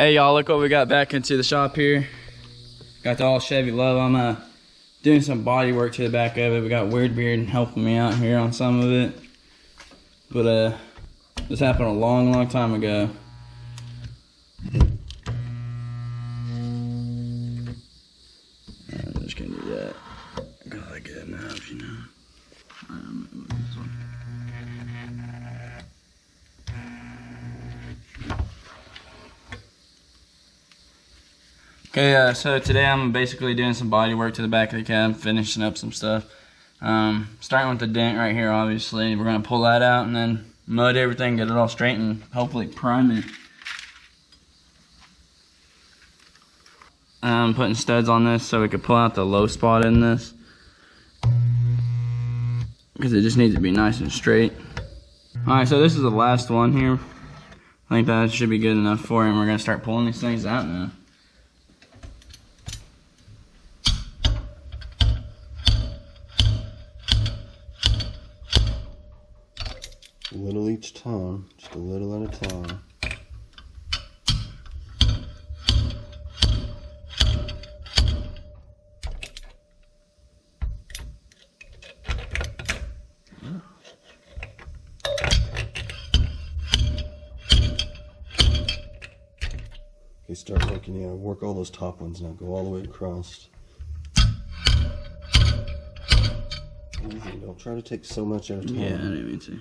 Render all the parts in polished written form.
Hey y'all, look what we got back into the shop here. Got the all Chevy Luv. I'm doing some body work to the back of it. We got Weird Beard helping me out here on some of it. But this happened a long time ago. I'm just gonna do that. Got like good enough, you know. This one. Okay, so today I'm basically doing some body work to the back of the cab, finishing up some stuff. Starting with the dent right here, obviously. We're gonna pull that out and then mud everything, get it all straight, and hopefully prime it. I'm putting studs on this so we can pull out the low spot in this, because it just needs to be nice and straight. Alright, so this is the last one here. I think that should be good enough for it, and we're gonna start pulling these things out now. A little each time, just a little at a time. Okay, start working, yeah, work all those top ones now, go all the way across. Easy, don't try to take so much at a time. Yeah, I didn't mean to.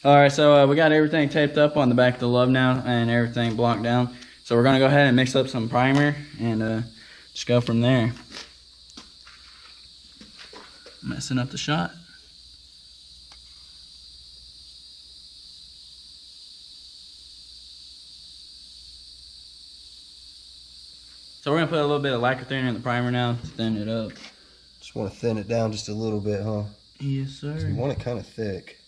Alright, so we got everything taped up on the back of the Luv now and everything blocked down. So we're going to go ahead and mix up some primer and just go from there. Messing up the shot. So we're going to put a little bit of lacquer thinner in the primer now to thin it up. Just want to thin it down just a little bit, huh? Yes, sir. So you want it kind of thick.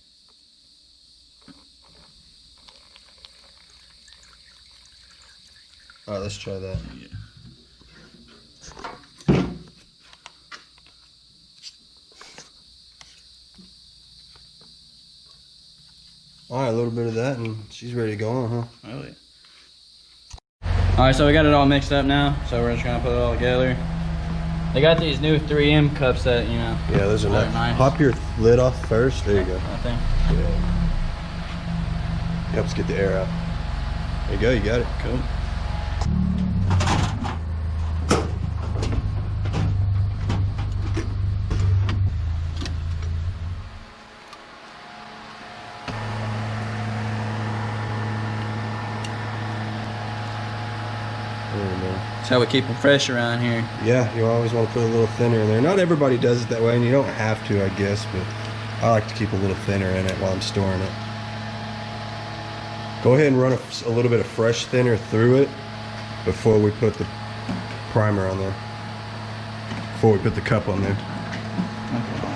All right, let's try that. Yeah. All right, a little bit of that, and she's ready to go on, huh? Oh, yeah. All right, so we got it all mixed up now. So we're just gonna put it all together. They got these new 3M cups that, you know. Yeah, those are nice. Pop your lid off first. There you go. I think. Yeah. Helps get the air out. There you go. You got it. Cool. That's how we keep them fresh around here. Yeah, you always want to put a little thinner in there. Not everybody does it that way, and you don't have to, I guess, but I like to keep a little thinner in it while I'm storing it. Go ahead and run a little bit of fresh thinner through it before we put the primer on there. Before we put the cup on there. Okay.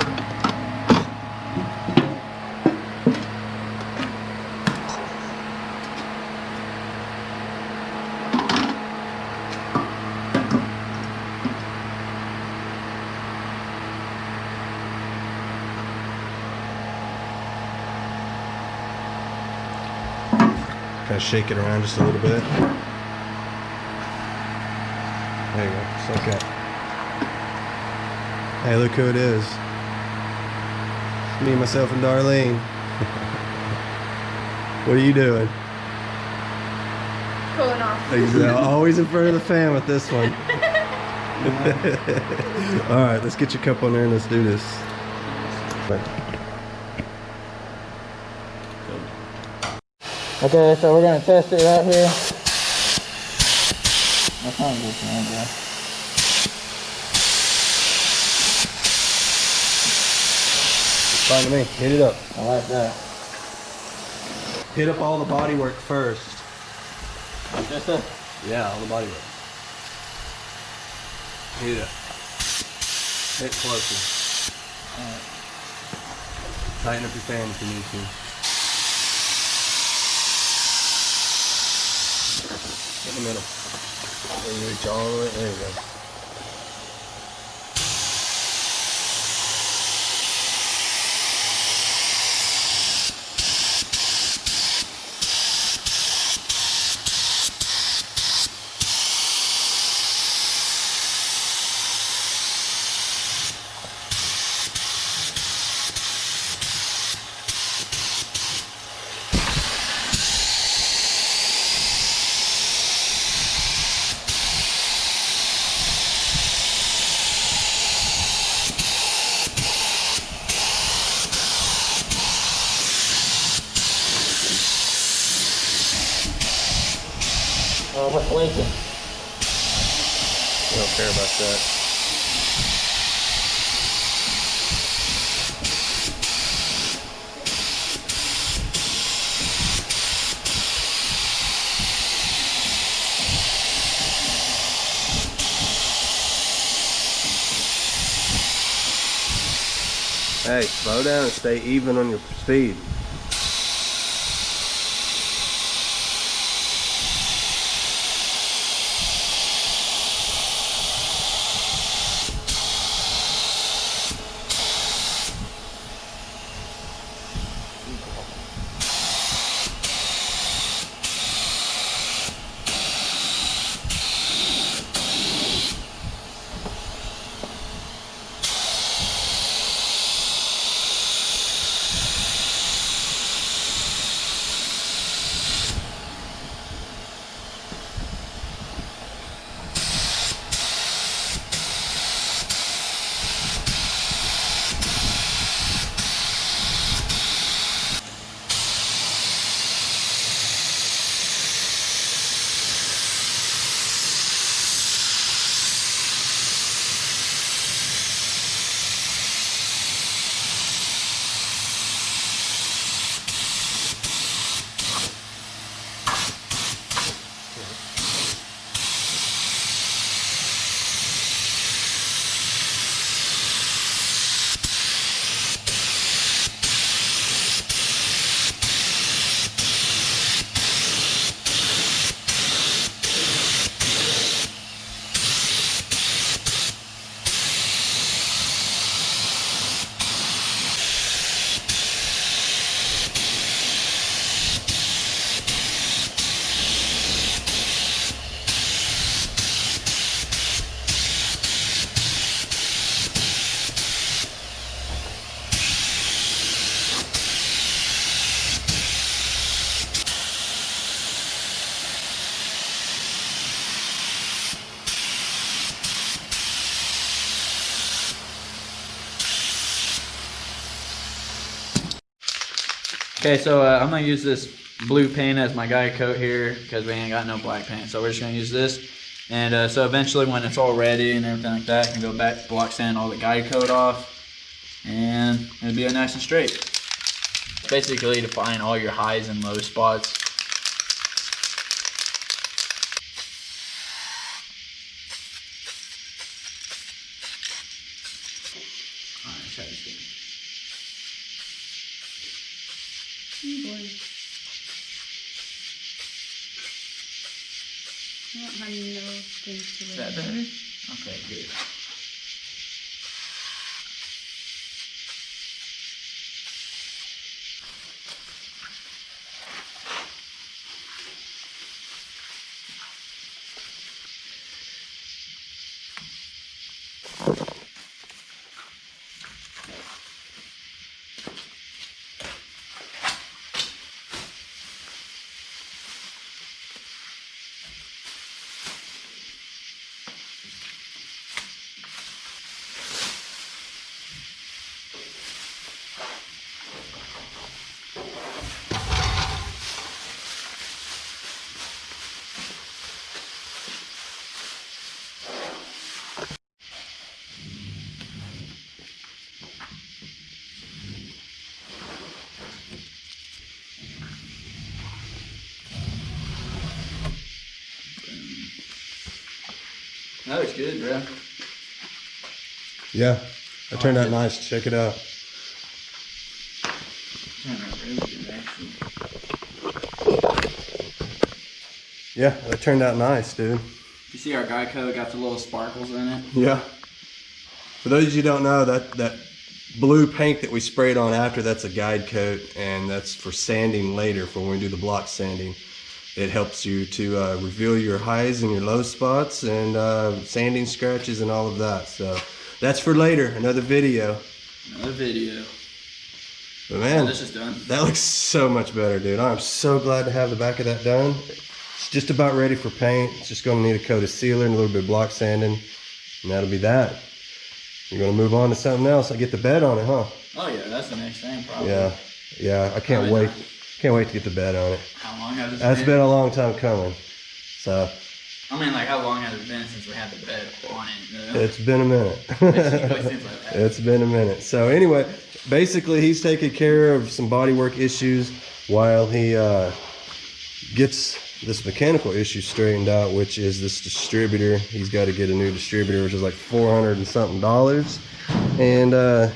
Kind of shake it around just a little bit. There you go, just like that. Hey, look who it is. It's me, myself, and Darlene. What are you doing? Cooling off. Exactly. Always in front of the fan with this one. All right, let's get your cup on there and let's do this. Okay, so we're gonna test it right here. That's not a good thing, bro. Fine to me. Hit it up. I like that. Hit up all the bodywork first. Just a... Yeah, all the bodywork. Hit it up. Hit closer. Alright. Tighten up your fan if you need to. In the middle. Then you reach all the way. There you go. Oh, what's leaking? We don't care about that. Hey, slow down and stay even on your speed. Okay, so I'm gonna use this blue paint as my guide coat here because we ain't got no black paint. So we're just gonna use this. And so eventually when it's all ready and everything like that, I can go back, block sand all the guide coat off, and it'll be nice and straight. Basically to find all your highs and low spots. Alright, try this again. I don't have no things to Is that better? Okay, good. That looks good, bro. Yeah, that turned out nice. Check it out. Turned out really good, actually. Yeah, that turned out nice, dude. You see our Geico got the little sparkles in it? Yeah. For those of you who don't know, that blue paint that we sprayed on after, that's a guide coat, and that's for sanding later for when we do the block sanding. It helps you to reveal your highs and your low spots and sanding scratches and all of that. So that's for later, another video. Another video. But man, this is done. That looks so much better, dude. I'm so glad to have the back of that done. It's just about ready for paint. It's just gonna need a coat of sealer and a little bit of block sanding, and that'll be that. You're gonna move on to something else. I get the bed on it, huh? Oh yeah, that's the next thing probably. Yeah. I can't wait. Can't wait to get the bed on it. How long has it been? That's been a long time coming. So. I mean, like, how long has it been since we had the bed on it? You know? It's been a minute. Like It's been a minute. So anyway, basically he's taking care of some bodywork issues while he gets this mechanical issue straightened out, which is this distributor. He's got to get a new distributor, which is like $400 and something. And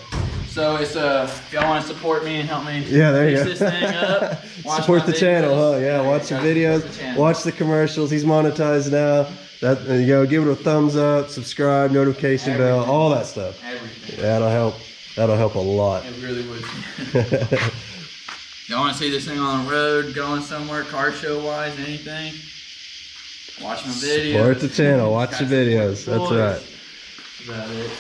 so it's if y'all want to support me and help me fix this thing up, support the channel, huh? Yeah, watch the videos, watch the commercials. He's monetized now. That you go, give it a thumbs up, subscribe, notification bell, all that stuff. Everything. That'll help a lot. It really would. Y'all want to see this thing on the road, going somewhere, car show wise, anything? Watch my videos. Support the channel, watch the videos. That's right. That's about it.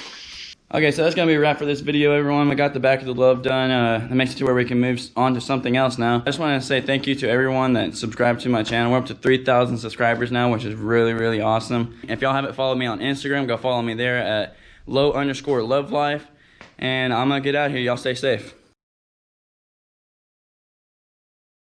Okay, so that's going to be a wrap for this video, everyone. We got the back of the Luv done. That makes it to where we can move on to something else now. I just want to say thank you to everyone that subscribed to my channel. We're up to 3,000 subscribers now, which is really, really awesome. If y'all haven't followed me on Instagram, go follow me there at _LovLife. And I'm going to get out of here. Y'all stay safe.